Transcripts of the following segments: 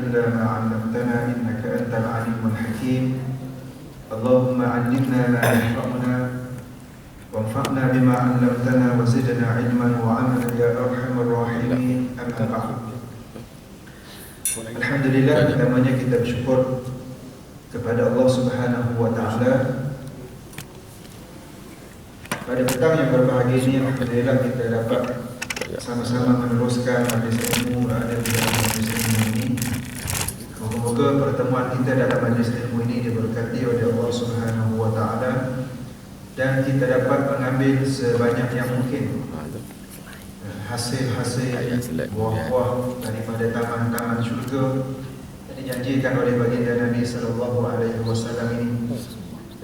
إلا ما علمتنا إنك أنت العليم الحكيم. اللهم علمنا ما ينفعنا وانفعنا بما علمتنا وزدنا علما وعملا يا أرحم الراحمين. أما بعد. Alhamdulillah, pertamanya kita bersyukur kepada Allah Subhanahu wa taala. Pada petang yang berbahagia ini, alhamdulillah kita dapat sama-sama meneruskan majlis ilmu berada di dalam majlis ilmu ini. Moga-moga pertemuan kita dalam majlis ilmu ini diberkati oleh Allah Subhanahu wa taala dan kita dapat mengambil sebanyak yang mungkin hasil-hasil buah-buah daripada taman-taman syurga yang dijanjikan oleh baginda Nabi sallallahu alaihi wasallam ini.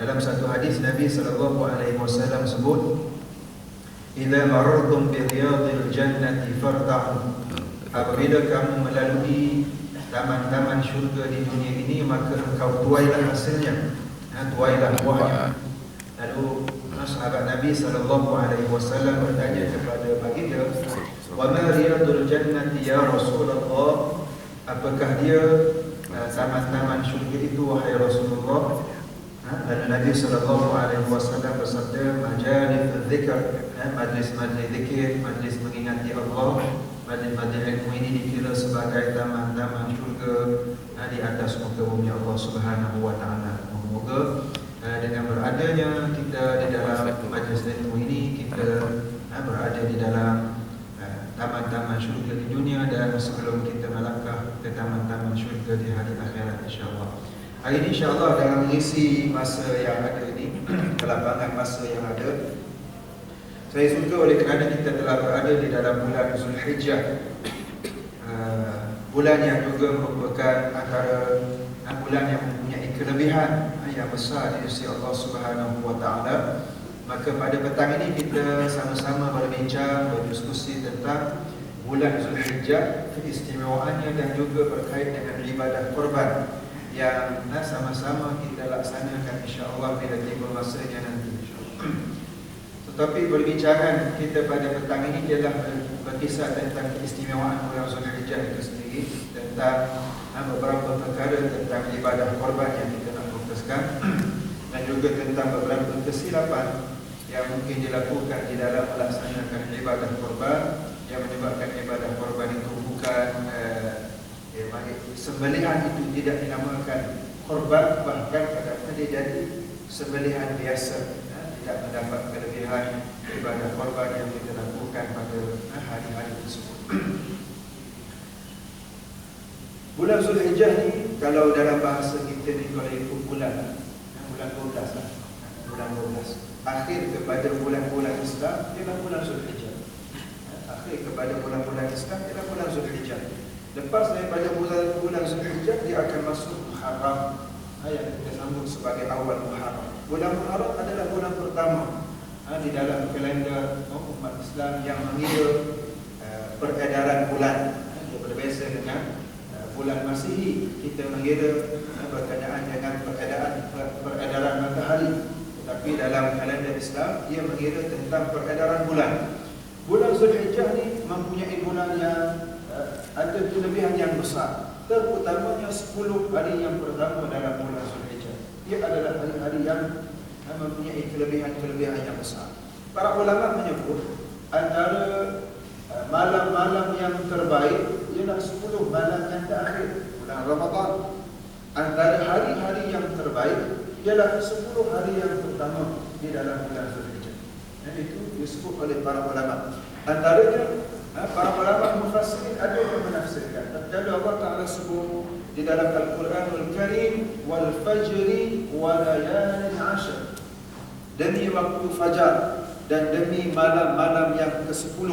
Dalam satu hadis Nabi sallallahu alaihi wasallam sebut, "Idza marartum bi riyadil jannati fartahu." Apabila kamu melalui taman-taman syurga di dunia ini, maka engkau tuailah hasilnya, tuailah buahnya. Lalu sahabat Nabi sallallahu alaihi wasallam bertanya kepada baginda, "Wa ma riyadul jannati ya Rasulullah?" Apakah dia taman-taman syurga itu wahai Rasulullah? Lalu Nabi sallallahu alaihi wasallam bersabda, "Majalis dzikr." Majlis-majlis zikir, majlis mengingati Allah. Majlis-majlis ilmu ini dikira sebagai taman-taman syurga di atas muka bumi Allah Subhanahu wa taala. Semoga dengan beradanya kita di dalam majlis ilmu ini, kita berada di dalam taman-taman syurga di dunia dan sebelum kita melangkah ke taman-taman syurga di hari akhirat insya-Allah. Hari ini insya-Allah dalam mengisi masa yang ada ini, kelapangan masa yang ada, saya suka oleh kerana kita telah berada di dalam bulan Zulhijjah, bulan yang juga merupakan antara bulan yang mempunyai kelebihan yang besar di sisi Allah Subhanahu wa taala. Maka pada petang ini kita sama-sama berbincang, berdiskusi tentang bulan Zulhijjah, keistimewaannya dan juga berkait dengan ibadah korban yang sama-sama kita laksanakan insya-Allah bila tiba masanya nanti insya-Allah. Tetapi perbincangan kita pada petang ini ialah berkisar tentang keistimewaan bulan Zulhijjah itu sendiri, tentang beberapa perkara tentang ibadah korban yang kita nak fokuskan dan juga tentang beberapa kesilapan yang mungkin dilakukan di dalam melaksanakan ibadah korban yang menyebabkan ibadah korban itu bukan sembelihan itu tidak dinamakan korban, bahkan kadang-kadang dia jadi sembelihan biasa, tidak mendapat kelebihan ibadah korban yang kita lakukan pada hari-hari tersebut. Bulan Zulhijjah ni kalau dalam bahasa kita ni kalau ikut bulan 12 lah. Bulan 12. Akhir kepada bulan-bulan Islam ialah bulan Zulhijjah. Akhir kepada bulan-bulan Islam ialah bulan Zulhijjah. Lepas daripada bulan Zulhijjah dia akan masuk Muharram. Yang kita sambut sebagai awal Muharram. Bulan Muharram adalah bulan pertama di dalam kalender umat Islam yang mengira peredaran bulan. Dia berbeza dengan bulan Masihi, kita mengira berkenaan dengan peredaran matahari. Tetapi dalam kalender Islam dia mengira tentang peredaran bulan. Bulan Zulhijjah ni mempunyai bulan yang ada kelebihan yang besar. Terutamanya 10 hari yang pertama dalam bulan Zulhijjah. Ia adalah hari-hari yang mempunyai kelebihan-kelebihan yang besar. Para ulama menyebut antara malam-malam yang terbaik ialah 10 malam yang terakhir bulan Ramadan. Antara hari-hari yang terbaik ialah 10 hari yang pertama di dalam bulan Zulhijjah. Dan itu disebut oleh para ulama. Antaranya para ulama mufassirin ada yang menafsirkan. Terkadang Allah Ta'ala sebut di dalam Al-Quranul Karim, wal fajri wa layalin 'ashr. Demi waktu fajar dan demi malam-malam yang ke-10.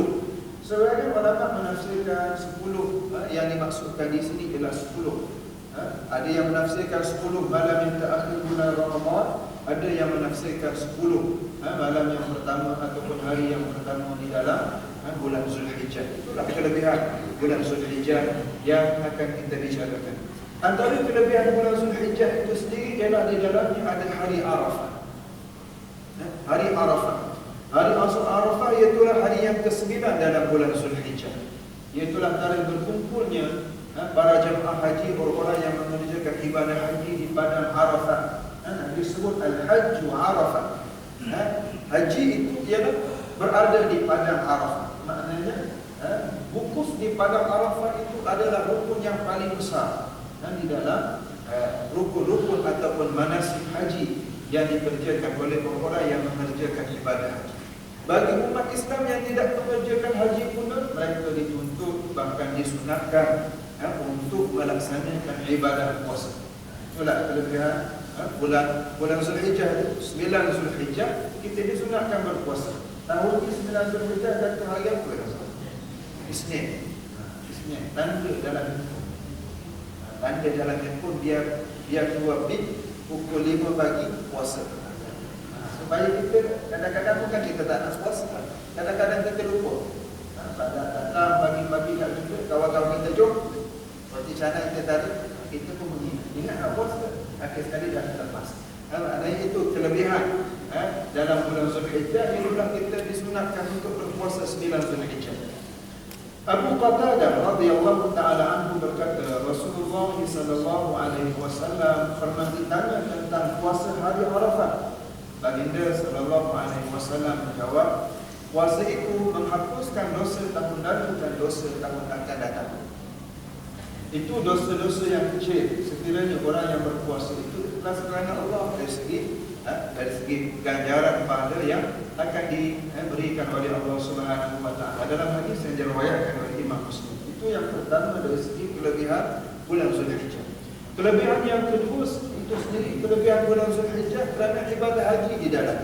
Sebagian ulama menafsirkan 10 yang dimaksudkan di sini ialah 10. Ada yang menafsirkan 10 malam yang terakhir bulan Ramadan, ada yang menafsirkan 10 malam yang pertama ataupun hari yang pertama di dalam bulan Zulhijjah. Itulah kelebihan bulan Zulhijjah yang akan kita bicarakan. Antara kelebihan bulan Zulhijjah itu sendiri ialah di dalamnya ada hari Arafah. Hari Arafah. Hari Arafah iaitulah hari yang ke-9 dalam bulan Zulhijjah. Iaitulah hari berkumpulnya para jemaah haji, orang-orang yang mengerjakan ibadah haji di padang Arafah. Disebut Al-Hajj Arafah. Haji itu ialah berada di padang Arafah. Maknanya wukuf di padang Arafah itu adalah rukun yang paling besar di dalam rukun-rukun ataupun manasik haji yang dikerjakan oleh orang-orang yang mengerjakan ibadah haji. Bagi umat Islam yang tidak mengerjakan haji pun, mereka dituntut bahkan disunatkan untuk melaksanakan ibadah puasa. Itulah kelebihan bulan Zulhijjah, 9 Zulhijjah kita disunatkan berpuasa. Tahun ini 9 Zulhijjah datang hari apa? Isnin. Tanda dalam handphone. Tanda dalam handphone biar keluar bit pukul 5 pagi puasa. Supaya kita kadang-kadang bukan kita tak nak puasa, kadang-kadang kita lupa. Pada datang pagi-pagi kat kita, kawan-kawan kita jom, seperti sana kita tarik, kita pun ingat nak puasa. Akhir sekali dah terlepas. Maknanya itu kelebihan dalam bulan Zulhijjah. Itulah kita disunatkan untuk berpuasa 9 Zulhijjah. Abu Qatadah radhiyallahu taala anhu berkata, Rasulullah sallallahu alaihi wasallam pernah ditanya tentang puasa hari Arafah. Baginda sallallahu alaihi wasallam menjawab, puasa itu menghapuskan dosa tahun lalu dan dosa tahun akan datang. Itu dosa-dosa yang kecil. Sekiranya orang yang berpuasa itu ikhlas kerana Allah, dari segi ganjaran pahala yang akan diberikan oleh Allah Subhanahu wa taala. Dalam hadis yang diriwayatkan oleh Imam Muslim. Itu yang pertama dari segi kelebihan bulan Zulhijjah. Kelebihan yang kedua itu sendiri kelebihan bulan Zulhijjah kerana ibadah haji di dalam.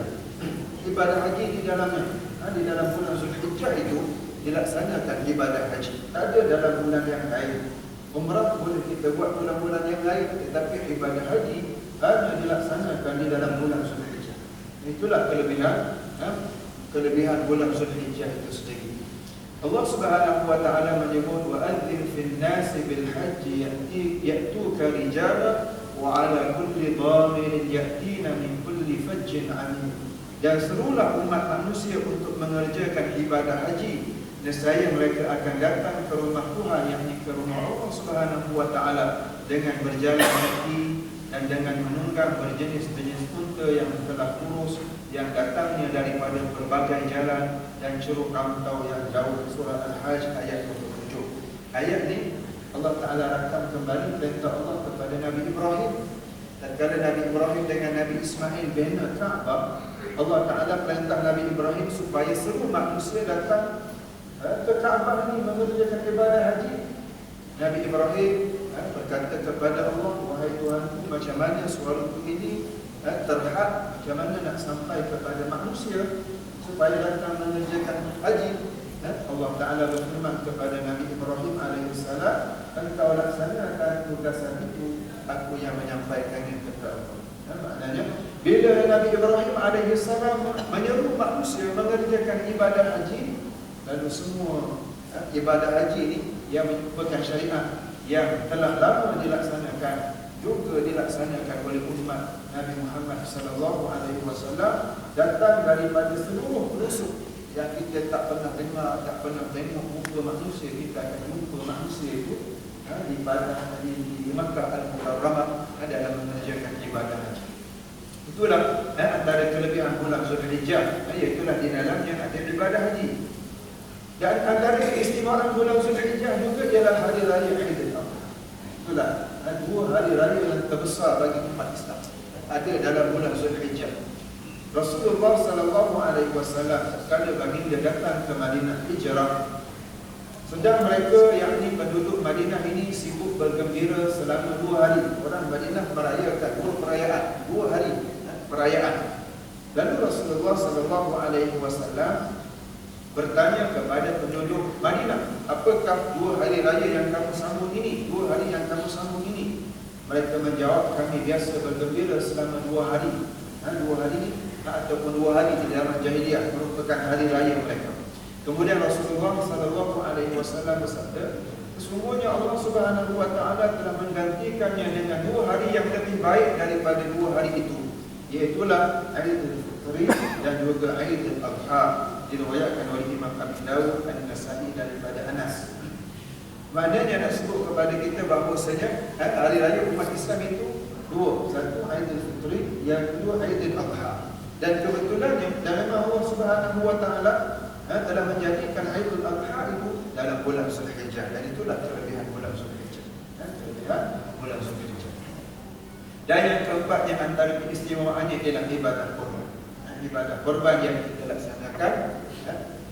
Ibadah haji di dalamnya. Di dalam bulan Zulhijjah itu dilaksanakan ibadah haji. Tak ada dalam bulan yang lain. Umrah boleh kita buat bulan-bulan yang lain, tetapi ibadah haji hanya dilaksanakan di dalam bulan Zulhijjah. Itulah kelebihan bulan Zulhijjah itu sendiri. Allah Subhanahu wa taala menyebut wa adzin fil nasi bil hajji ya'tuka rijala wa ala kulli dhamirin ya'tina min kulli fajjin 'amin. Dan serulah umat manusia untuk mengerjakan ibadah haji. Nescaya mereka akan datang ke rumah Tuhan, yakni ke rumah Allah Subhanahu wa taala dengan berjalan kaki dan dengan menunggang berjenis-jenis unta yang telah kurus yang datangnya daripada berbagai jalan dan curug rantau yang jauh. Surah Al-Hajj ayat 27. Ayat ini Allah Taala rakam kembali perintah Allah kepada Nabi Ibrahim. Tatkala Nabi Ibrahim dengan Nabi Ismail bina Kaabah, Allah Taala perintah Nabi Ibrahim supaya seluruh manusia datang ke Kaabah ini mengerjakan ibadah haji. Nabi Ibrahim berkata kepada Allah, wahai Tuhanku, macam mana suaraku ini terhad, macam mana nak sampai kepada manusia supaya datang mengerjakan haji. Allah Ta'ala berfirman kepada Nabi Ibrahim AS, engkau laksanakan tugasan itu, aku yang menyampaikannya kepada Allah. Maknanya bila Nabi Ibrahim AS menyeru manusia mengerjakan ibadah haji, lalu semua ibadah haji ini yang merupakan syariat yang telah lama dilaksanakan juga dilaksanakan oleh umat Nabi Muhammad sallallahu alaihi wasallam, datang daripada seluruh pelosok yang kita tak pernah dengar, tak pernah tengok muka manusia. Kita akan jumpa manusia itu di Makkah Al-Mukarramah dalam mengerjakan ibadah haji. Itulah antara kelebihan bulan Zulhijjah, iaitulah di dalamnya ada ibadah haji. Dan antara keistimewaan bulan Zulhijjah juga ialah hari raya Aidil Adha. Itulah dua hari raya yang terbesar bagi umat Islam ada dalam bulan Zulhijjah. Rasulullah sallallahu alaihi wasallam sekali baginda datang ke Madinah hijrah, sedang mereka yakni penduduk Madinah ini sibuk bergembira selama 2 hari. Orang Madinah merayakan 2 perayaan, 2 hari perayaan. Lalu Rasulullah sallallahu alaihi wasallam bertanya kepada penduduk Madinah, apakah 2 hari raya yang kamu sambung ini? 2 hari yang kamu sambung ini? Mereka menjawab, kami biasa bergembira selama 2 hari. 2 hari ini ataupun 2 hari di dalam jahiliah merupakan hari raya mereka. Kemudian Rasulullah sallallahu alaihi wasallam bersabda, sesungguhnya Allah Subhanahu wa taala telah menggantikannya dengan 2 hari yang lebih baik daripada 2 hari itu, iaitulah Aidil Fitri dan juga Aidil Adha. Diriwayatkan oleh Imam Abi Dawud dan Nasa'i daripada Anas. Maknanya nak sebut kepada kita bahawasanya hari raya umat Islam itu dua. Satu Aidil Fitri, yang kedua Aidil Adha. Dan kebetulannya dalam Allah Subhanahu wa taala telah menjadikan Aidil Adha itu dalam bulan Zulhijjah. Dan itulah kelebihan bulan Zulhijjah. Kelebihan bulan Zulhijjah. Dan yang keempatnya antara keistimewaannya ialah ibadah korban. Ibadah korban yang kita laksanakan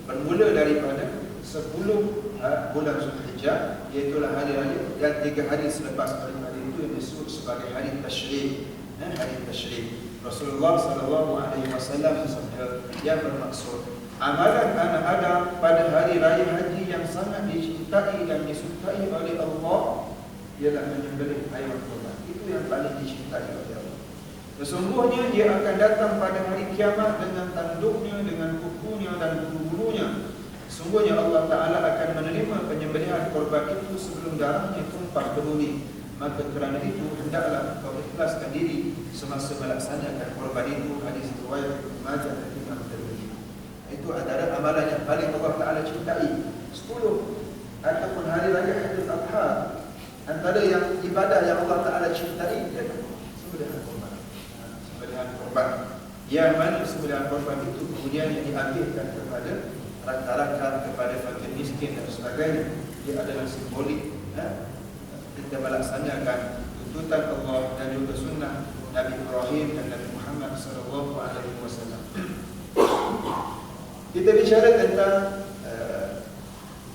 bermula daripada 10 bulan Zulhijjah, iaitulah hari raya, dan 3 hari selepas hari itu yang disebut sebagai hari Tasyrik. Hari Tasyrik. Rasulullah SAW bersabda yang bermaksud amalan anak Adam pada hari raya haji yang sangat dicintai dan disukai oleh Allah ialah menyembelih haiwan kurban. Itu yang paling dicintai oleh Allah. Sesungguhnya dia akan datang pada hari kiamat dengan tanduknya, dengan kukunya dan bulu-bulunya. Sesungguhnya Allah Ta'ala akan menerima penyembelihan korban itu sebelum darahnya tumpah ke bumi. Maka kerana itu hendaklah kau ikhlaskan diri semasa melaksanakan korban itu. Hadis riwayat Ibnu Majah dan Imam Tirmidzi. Itu adalah amalan yang paling Allah Ta'ala cintai. 10 ataupun hari raya Aidil Adha, antara yang ibadah yang Allah Ta'ala cintai ialah sembelihan korban. Sembelihan korban. Yang mana sembelihan korban itu kemudian yang diambilkan kepada rata-rata, kepada fakir miskin dan sebagainya. Dia adalah simbolik kita melaksanakan tuntutan Allah dan juga sunnah Nabi Ibrahim dan Nabi Muhammad SAW. Kita bicara tentang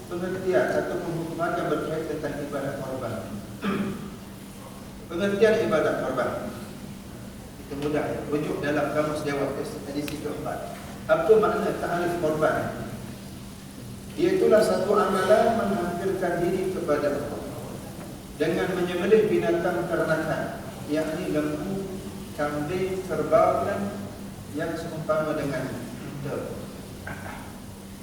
pengertian atau penghukuman yang berkaitan tentang ibadah korban. Pengertian ibadah korban kita mudah rujuk dalam kamus Jawab edisi keempat. Apa makna ta'arif korban? Iaitulah satu amalan menghampirkan diri kepada Allah dengan menyembelih binatang ternakan, yakni lembu, kambing, kerbau dan yang seumpama dengan unta.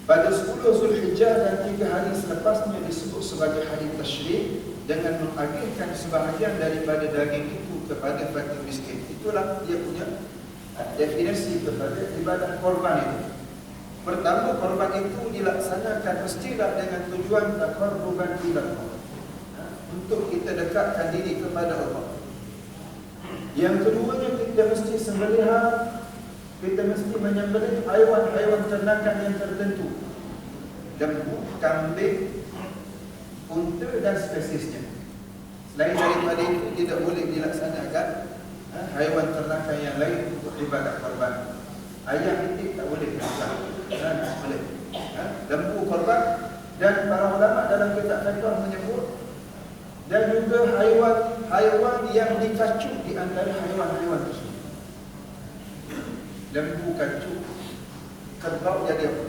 Pada 10 Zulhijjah dan 3 hari selepasnya disebut sebagai hari Tasyrik dengan mengagihkan sebahagian daripada daging itu kepada fakir miskin. Itulah dia punya definisi kepada ibadah korban itu. Pertama, korban itu dilaksanakan mestilah dengan tujuan taqarruban ila Allah, untuk kita dekatkan diri kepada Allah. Yang keduanya, kita mesti sembelihan, kita mesti menyembelih haiwan-haiwan ternakan yang tertentu, lembu, kambing, unta dan spesiesnya. Selain daripada itu tidak boleh dilaksanakan haiwan ternakan yang lain untuk ibadah korban. Ayam itik tak boleh tak boleh. Lembu korban, dan para ulama dalam kitab fiqh menyebut, dan juga haiwan yang dikacuk di antara haiwan-haiwan tersebut. Lembu kacuk, kerbau jadi apa?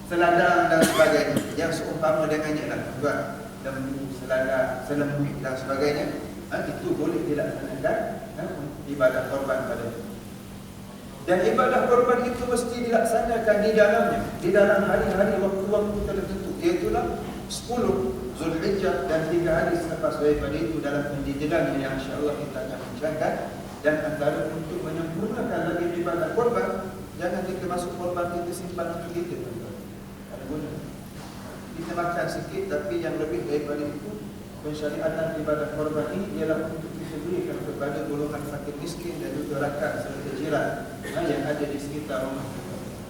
Seladang dan sebagainya yang seumpama dengannya lah tuan. Lembu, seladang, selembu dan sebagainya, itu boleh dilaksanakan ibadah korban pada itu. Dan ibadah korban itu mesti dilaksanakan di dalam hari-hari waktu-waktu tertentu, iaitulah 10 Zulhijjah dan 3 hari selepas daripada itu dalam pendidikan yang insya-Allah kita akan bincangkan. Dan antara untuk menyempurnakan lagi ibadah korban, jangan kita masuk korban kita simpan untuk kita. Ada guna. Kita makan sikit, tapi yang lebih daripada itu, pensyariatan ibadah korban ini ialah untuk kita berikan kepada golongan fakir miskin dan juga rakan serta jiran yang ada di sekitar rumah.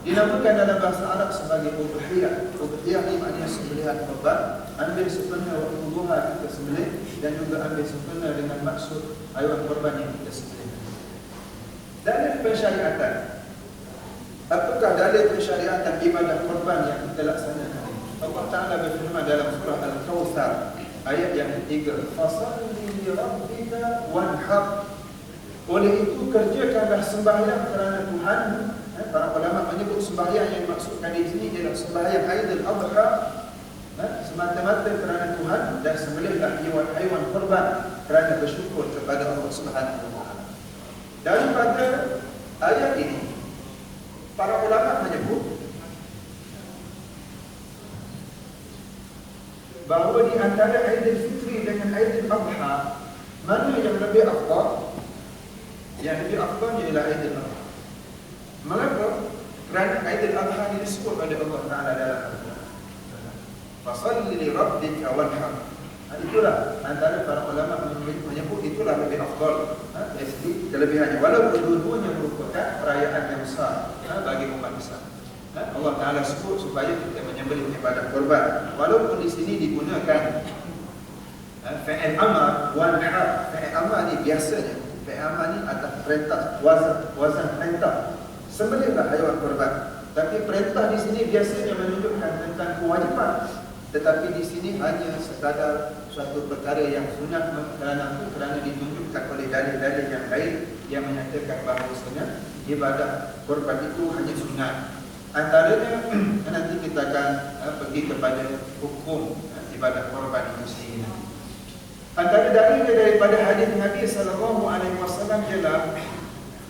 Dinamakan dalam bahasa Arab sebagai udhiyah. Udhiyah ini maknanya sembelihan korban. Ambil sempena waktu duha kita sembelih, dan juga ambil sempena dengan maksud haiwan korban yang kita sembelih. Dalil pensyariatan. Apakah dalil pensyariatan ibadah korban yang kita laksanakan? Allah Ta'ala berfirman dalam surah Al-Kawthar ayat yang ketiga, fasalli li rabbika wanhar. Oleh itu kerjakanlah sembahyang kerana Tuhan. Para ulama menyebut sembahyang yang dimaksudkan di sini ialah sembahyang Aidil Adha, semata-mata kerana Tuhan, dan sembelihlah haiwan korban kerana bersyukur kepada Allah Subhanahu wa taala. Daripada ayat ini, para ulama menyebut bahawa di antara Aidil Fitri dengan Aidil Adha, mana yang lebih afdal? Yang lebih afdal ialah Aidil Adha. Mengapa? Kerana Aidil Adha ini disebut oleh Allah Ta'ala dalam Al-Quran. Fasalli li rabbika wanhar. Itulah antara para ulama menyebut itulah lebih afdal dari segi kelebihannya. Walaupun dua-duanya merupakan perayaan yang besar bagi umat Islam. Allah Ta'ala sebut supaya kita menyembelih ibadah korban. Walaupun di sini digunakan fa'il amar wanhar. Fa'il amar ni biasanya, fa'il amar ni atas perintah, wazan perintah. Sembelihlah haiwan korban. Tapi perintah di sini biasanya menunjukkan tentang kewajipan. Tetapi di sini hanya sekadar suatu perkara yang sunat kerana ditunjukkan oleh dalil-dalil yang lain yang menyatakan bahawasanya ibadah korban itu hanya sunat. Antaranya nanti kita akan pergi kepada hukum ibadah korban itu sendiri. Antara dalilnya daripada hadis Nabi sallallahu alaihi wasallam ialah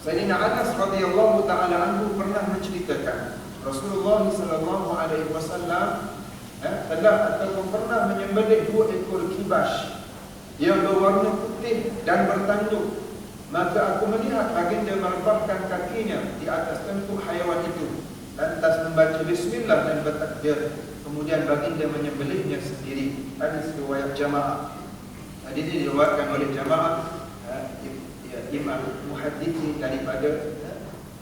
Sayyidina Anas radhiyallahu taala anhu pernah menceritakan Rasulullah sallallahu alaihi wasallam telah ataupun pernah menyembelih 2 ekor kibas yang berwarna putih dan bertanduk. Maka aku melihat baginda merebahkan kakinya di atas tengkuk haiwan itu, lantas membaca bismillah dan bertakbir. Kemudian baginda menyembelihnya sendiri. Hadis riwayat jamaah. Hadis ini diriwayatkan oleh jamaah imam muhaddithin daripada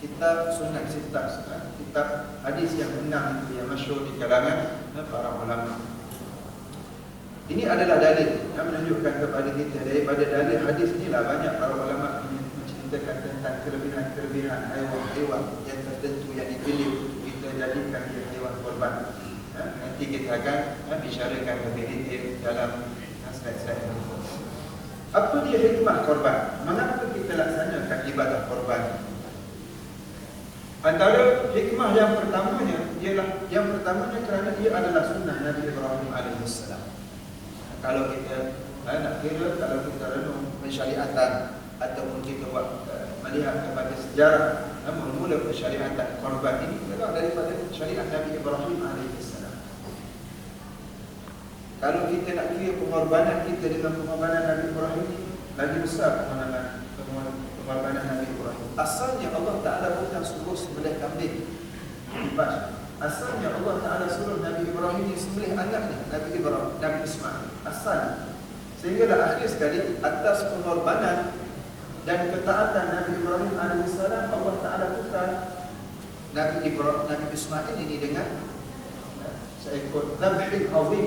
kitab Sunnah Sittah, kitab hadis yang 6 yang masyhur di kalangan para ulama. Ini adalah dalil yang menunjukkan kepada kita daripada dalil hadis inilah banyak para ulama menceritakan tentang kelebihan-kelebihan haiwan-haiwan yang tertentu yang dipilih untuk kita jadikan dia haiwan korban. Nanti kita akan bicarakan lebih detail dalam slide-slide berikut. Apa dia hikmah korban? Mengapa kita laksanakan ibadah korban? Antara hikmah yang pertamanya ialah kerana ia adalah sunnah Nabi Ibrahim AS. Kalau kita nak kira, kalau kita renung pensyariatan ataupun kita melihat kepada sejarah mula pensyariatan korban ini adalah daripada syariat Nabi Ibrahim AS. Kalau kita nak kira pengorbanan kita dengan pengorbanan Nabi Ibrahim ini lagi besar pengorbanan Nabi Ibrahim. Asalnya Allah Ta'ala bukan suruh sembelih kambing kibas. Asalnya Allah Ta'ala suruh Nabi Ibrahim ini sembelih anaknya Nabi Ismail. Asalnya. Sehinggalah akhir sekali atas pengorbanan dan ketaatan Nabi Ibrahim AS, Allah Ta'ala tukar Nabi Ismail ini dengan seekor dhabhin azim,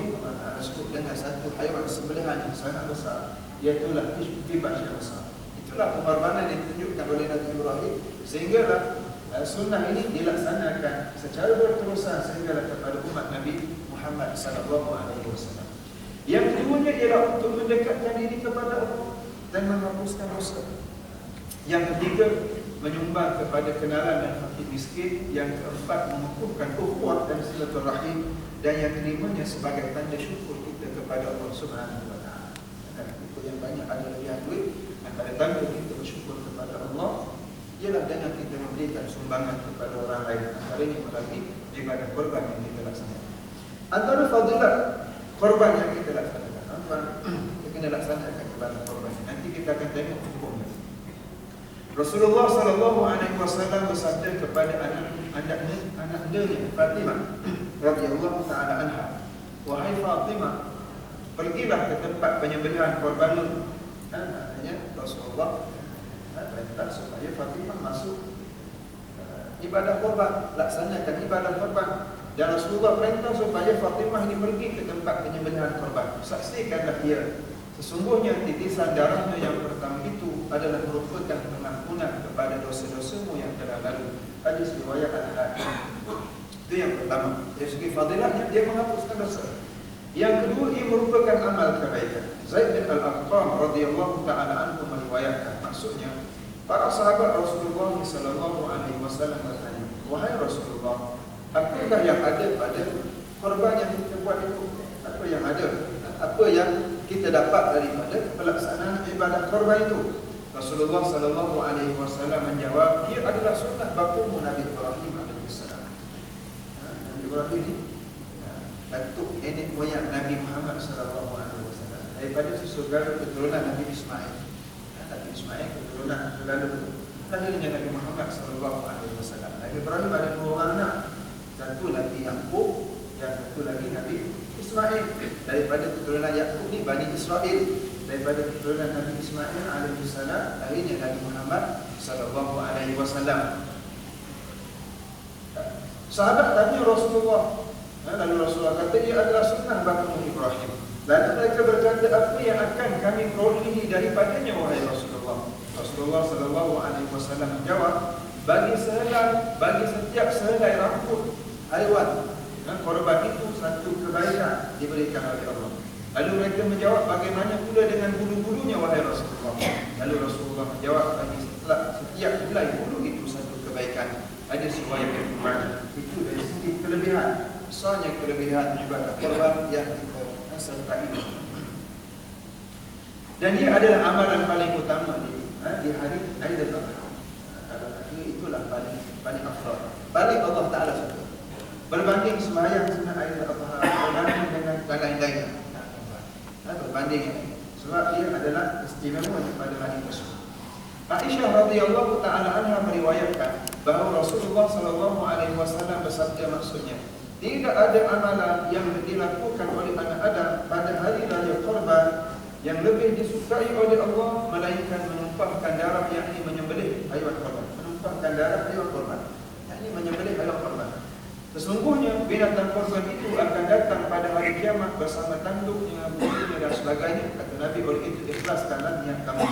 disebut dengan satu haiwan sembelihan yang sangat besar, iaitulah kibas yang besar. Itulah pengorbanan yang ditunjukkan oleh Nabi Ibrahim, sehinggalah sunnah ini dilaksanakan secara berterusan sehinggalah kepada umat Nabi Muhammad SAW. Yang keduanya ialah untuk mendekatkan diri kepada Allah dan menghapuskan dosa. Yang ketiga, menyumbang kepada kenalan dan fakir miskin. Yang keempat, mengukuhkan ukhuwah dan silaturahim. Dan yang kelimanya sebagai tanda syukur kita kepada Allah Subhanahu wa Ta'ala. Itu yang banyak ada lebihan duit. Antara tanda kita bersyukur kepada Allah ialah dengan kita memberikan sumbangan kepada orang lain. Antaranya melalui ibadah korban yang kita laksanakan. Antara fadilat korban yang kita laksanakan, kita kena laksanakan ibadah korban. Nanti kita akan tengok hukumnya. Rasulullah SAW bersabda kepada anaknya Fatimah radhiyallahu taala anha, wahai Fatimah, pergilah ke tempat penyembelihan korbanmu. Maknanya Rasulullah perintah supaya Fatimah masuk ibadah korban, laksanakan ibadah korban. Dan Rasulullah perintah supaya Fatimah ini pergi ke tempat penyembelihan korban. Saksikanlah dia, sesungguhnya titisan darahnya yang pertama itu adalah merupakan pengampunan kepada dosa-dosamu yang telah lalu. Hadis riwayat Al-Hakim. Itu yang pertama. Dari segi fadilahnya, dia menghapuskan dosa. Yang kedua, ia merupakan amal kebaikan. Zaid bin Al-Arqam radhiyallahu taala anhu meriwayatkan, maksudnya para sahabat Rasulullah SAW bertanya, wahai Rasulullah, apakah yang ada pada korban yang kita buat itu? Apa yang ada? Apa yang kita dapat daripada pelaksanaan ibadah korban itu? Rasulullah SAW menjawab, ia adalah sunnah bapamu Nabi Ibrahim AS. Nabi Ibrahim ini datuk nenek moyang Nabi Muhammad SAW, daripada segala keturunan Nabi Ismail. Nabi Ismail keturunan segala lahirnya Nabi Muhammad SAW. Nabi Ibrahim ada 2 orang anak. Satu lagi Yaqub, yang satu lagi Nabi Ismail. Daripada keturunan Yaqub ni Bani Israel. Daripada keturunan Nabi Ismail alaihissalam lahirnya Nabi Muhammad SAW. Sahabat tanya Rasulullah, lalu Rasulullah kata ia adalah sunnah bakamu Ibrahim. Lalu mereka berkata, apa yang akan kami perolehi daripadanya wahai Rasulullah? Rasulullah SAW menjawab, bagi setiap sehelai rambut haiwan korban itu satu kebaikan diberikan oleh Allah. Lalu mereka menjawab, bagaimana pula dengan bulu-bulunya wahai Rasulullah? Lalu Rasulullah menjawab, bagi setiap helai bulu itu satu kebaikan. Ada riwayat yang berbeda. Itu dari segi kelebihan. Besarnya kelebihan ibadah korban yang kita sertai. Dan dia adalah amalan paling utama di hari Aidil Adha. Kalau kata itulah paling afdal. Paling Allah Taala suka. Berbanding sembahyang sunat Aidil Adha, berbanding dengan lain-lainnya. Berbanding ini. Sebab dia adalah istimewa pada hari tersebut. Aisyah radhiyallahu taala anha meriwayatkan bahawa Rasulullah sallallahu alaihi wasallam bersabda, maksudnya tidak ada amalan yang dilakukan oleh anak Adam pada hari raya Qurban yang lebih disukai oleh Allah melainkan menumpahkan darah, yakni menyembelih haiwan korban. Menumpahkan darah haiwan korban, yakni menyembelih haiwan korban. Sesungguhnya binatang korban itu akan datang pada hari kiamat bersama tanduknya, bulunya dan sebagainya. Kata Nabi, oleh itu ikhlaskanlah niat kamu.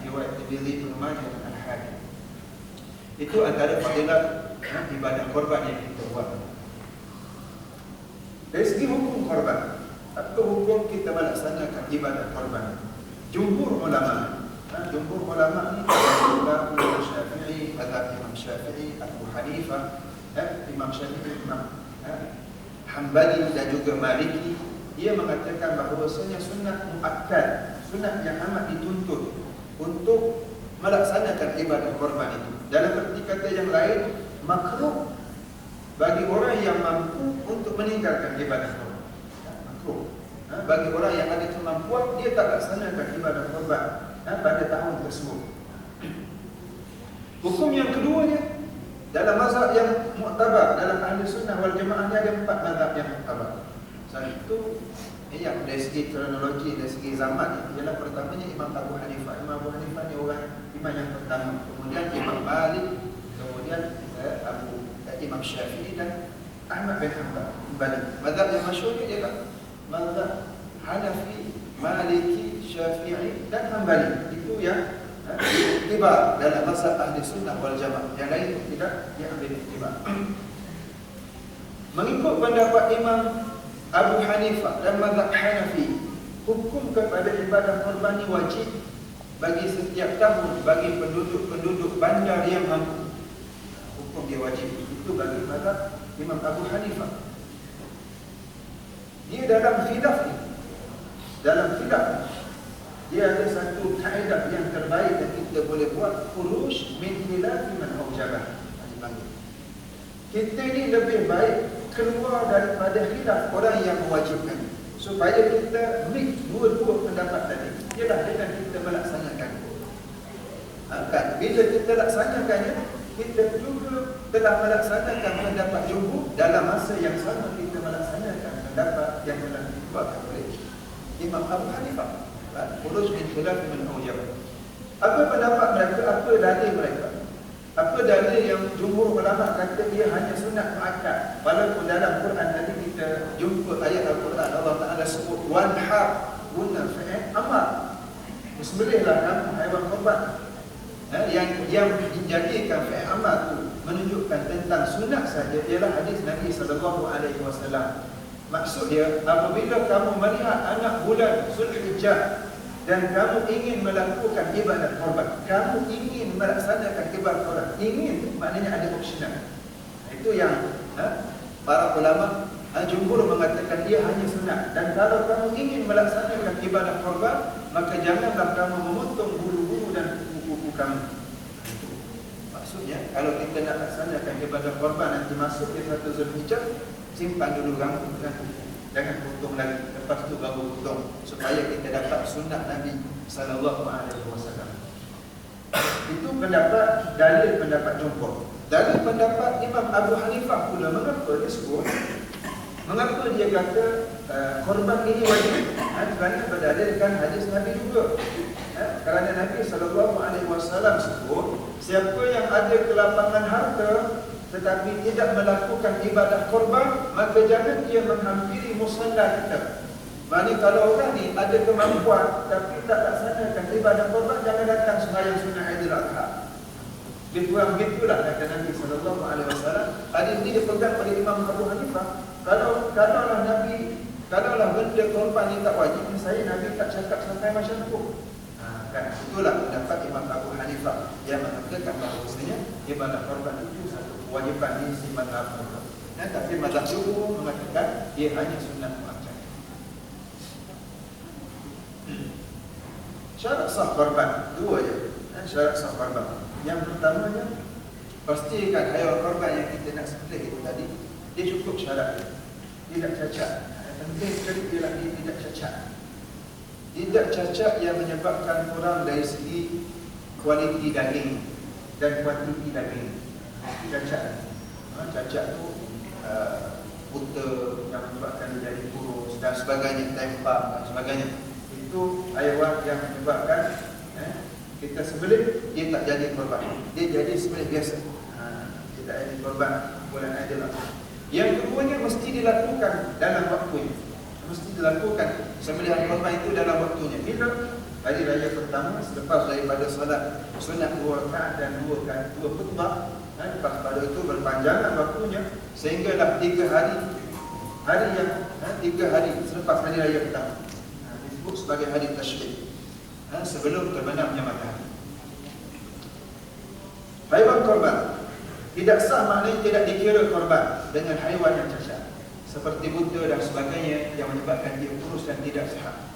Riwayat Tirmidzi, Ibnu Majah dan Al-Hakim. Itu antara fadilat ibadah korban yang kita buat. Dari segi hukum korban, apa hukum kita melaksanakan ibadah korban? Jumhur ulama ni adalah Imam Syafi'i, mazhab Imam Syafi'i, Abu Hanifah, Imam Syafi'i, Imam Hanbali dan juga Maliki. Dia mengatakan bahawasanya sunnah muakkad, sunnah yang amat dituntut untuk melaksanakan ibadah korban itu. Dalam erti kata yang lain, makruh bagi orang yang mampu untuk meninggalkan ibadah korban. Makruh. Bagi orang yang ada kemampuan, dia tak laksanakan ibadah korban pada tahun tersebut. Hukum yang keduanya, dalam mazhab yang muktabar, dalam ahli sunnah wal jamaah ni ada 4 mazhab yang muktabar. Satu yang dari segi kronologi, dari segi zaman, ialah pertamanya Imam Abu Hanifah. Imam Abu Hanifah ni orang imam yang pertama. Kemudian Imam Malik, kemudian Imam Syafi'i dan Ahmad bin Hanbal. Mazhab yang masyhur ialah mazhab Hanafi, Maliki, Syafi'i dan Hanbali. Itu yang tiba dalam mazhab ahli sunnah wal jamaah. Yang lain tidak diambil tiba. Mengikut pendapat Imam Abu Hanifah dan mazhab Hanafi, hukum kepada ibadah korban ini wajib bagi setiap tahun bagi penduduk bandar yang mampu. Hukum dia wajib. Itu bagi mazhab Imam Abu Hanifah. Dia dalam khilaf ni, dia ada satu kaedah yang terbaik yang kita boleh buat, khuruj min khilaf man aujabah. Kita ni lebih baik keluar daripada khilaf orang yang mewajibkan, supaya kita mix dua-dua pendapat tadi. Ialah dengan kita melaksanakan. Kan? Bila kita laksanakannya, kita juga telah melaksanakan pendapat jumhur. Dalam masa yang sama kita melaksanakan pendapat yang telah dibuatkan oleh Imam Abu Hanifah. Khuruj min khilaf man aujabah. Apa pendapat mereka? Apa dalil mereka? Apa dalil yang jumhur ulama kata dia hanya sunat muakkad? Walaupun dalam Quran tadi kita jumpa ayat Al-Quran Allah Taala sebut wanhar, guna fi'il amar. Sembelihlah kamu haiwan korban. Yang dijadikan fi'il amar itu menunjukkan tentang sunat saja ialah hadis Nabi sallallahu alaihi wasallam. Maksud dia, apabila kamu melihat anak bulan Zulhijjah dan kamu ingin melakukan ibadah korban, kamu ingin melaksanakan ibadah korban, ingin maknanya ada opsional. Itu yang para ulama jumhur mengatakan dia hanya sunat. Dan kalau kamu ingin melaksanakan ibadah korban, maka janganlah kamu memotong bulu-bulu dan kuku-kuku kamu. Maksudnya, kalau kita nak laksanakan ibadah korban nanti masuk di 1 Zulhijjah, simpan dulu rambut dan kuku. Jangan potong lagi, lepas tu baru potong, supaya kita dapat sunnah Nabi sallallahu alaihi wasallam. Itu pendapat dalil pendapat jumhur. Dalil pendapat Imam Abu Hanifah pula, mengapa dia sebut, mengapa dia kata korban ini wajib? Kerana berdalilkan hadis Nabi juga. Kerana Nabi SAW sebut, siapa yang ada kelapangan harta tetapi tidak melakukan ibadah korban, maka jangan dia menghampiri musalla kita. Maksudnya kalau orang ni ada kemampuan tapi tak laksanakan ibadah korban, jangan datang sembahyang sunat Aidil Adha. Lebih kurang begitulah kata Nabi SAW. Hadis ini dipegang oleh Imam Abu Hanifah. Kalaulah benda korban ni tak wajib, saya Nabi tak cakap sampai macam tu. Kan itulah pendapat Imam Abu Hanifah yang mengatakan bahawasanya ibadah korban itu satu kewajipan di mazhab Hanbali. Tapi mazhab jumhur mengatakan ia hanya sunat muakkad. Syarat sah korban dua je. Syarat sah korban. Yang pertamanya, pastikan haiwan korban yang kita nak sembelih itu tadi dia cukup syarat dia. Tidak cacat. Penting sekali ialah dia tidak cacat. Tidak cacat yang menyebabkan kurang dari segi kualiti daging dan kuantiti daging. Cacat. Cacat tu buta yang menyebabkan dia jadi kurus dan sebagainya, tempak dan sebagainya. Itu haiwan yang menyebabkan kita sembelih dia tak jadi korban. Dia jadi sembelih biasa. Dia tak jadi korban bulan Aidil Adha. Yang keduanya mesti dilakukan dalam waktunya. Mesti dilakukan sembelihan korban itu dalam waktunya. Bila hari raya pertama selepas daripada solat sunat 2 rakaat dan 2 khutbah, lepas pada itu berpanjangan waktunya sehinggalah 3 hari yang 3 hari selepas hari raya pertama. Disebut sebagai hari tasyrik. Sebelum terbenamnya matahari. Haiwan korban tidak sah, maknanya tidak dikira korban dengan haiwan yang cacat seperti buta dan sebagainya yang menyebabkan dia kurus dan tidak sihat.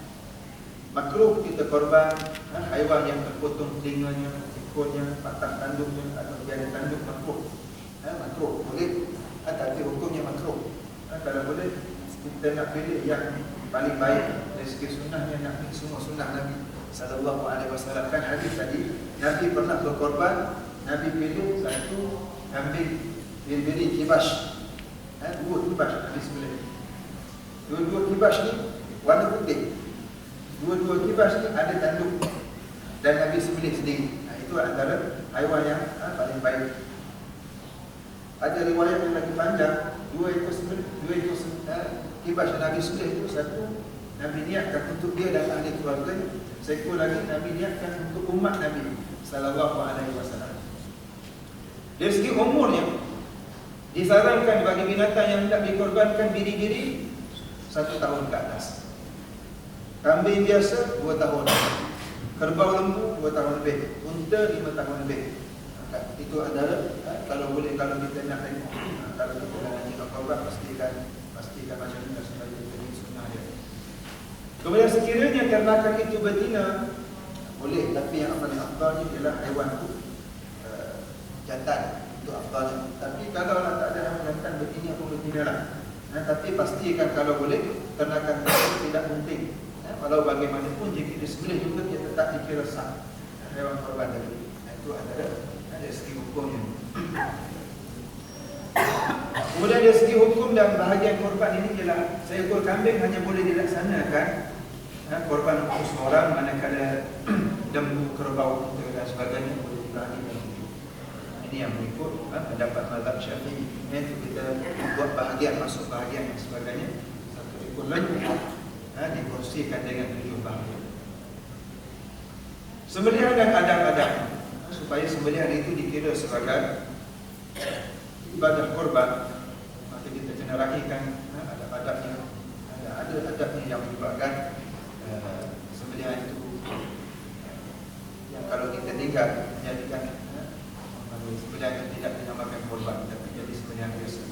Makruh kita korban haiwan yang terpotong telinganya, ekornya, patah tanduknya atau tiada tanduk, makruh. Makruh boleh, tapi hukumnya makruh. Kalau boleh kita nak pilih yang paling baik dari segi sunnahnya, nak pilih semua sunnah Nabi SAW. Kan hadis tadi Nabi pernah berkorban, Nabi pilih satu kambing biri kibas. Dua kibas Nabi sembelih. Dua-dua kibas ni warna putih. Dua-dua kibas ni ada tanduk dan Nabi sembelih sendiri. Itu antara haiwan yang paling baik. Ada riwayat yang lagi panjang, dua ekor kibas yang Nabi sembelih itu, satu Nabi niatkan untuk dia dan ahli keluarganya, seekor lagi Nabi niatkan untuk umat Nabi SAW. Dari segi umurnya, disarankan bagi binatang yang hendak dikorbankan biri-biri 1 tahun ke atas. Kambing biasa 2 tahun. Kerbau lembu 2 tahun lebih. Unta 5 tahun lebih. Itu adalah kalau boleh, kalau kita nak tengok, kalau kita nak nak korban, pastikan macam ni supaya kita ini sunnah dia. Kemudian sekiranya ternakan itu betina, boleh, tapi yang paling afdalnya ialah haiwan itu jantan, itu afdalnya. Tapi kalau tak ada haiwan jantan, betina pun betina lah. Tapi pastikan kalau boleh ternakan itu tidak penting. Walau bagaimanapun jika disembelih juga dia tetap dikira sah haiwan korban tadi. Itu ada segi hukumnya. Kemudian dari segi hukum dan bahagian korban ini ialah seekor kambing hanya boleh dilaksanakan korban untuk seorang, manakala lembu, kerbau dan sebagainya boleh dibahagikan. Ini yang mengikut pendapat mazhab Syafi'i. Itu kita buat bahagian, masuk bahagian dan sebagainya. Satu ekor lembu dikongsikan dengan 7 bahagian. Sembelihan dan adab-adab supaya sembelihan itu dikira sebagai ibadah korban, maka kita kena raihkan adab-adabnya. Ada adabnya yang menyebabkan sembelihan itu yang kalau kita tinggal menjadikan sembelihan yang tidak dinamakan korban, tapi jadi sembelihan biasa.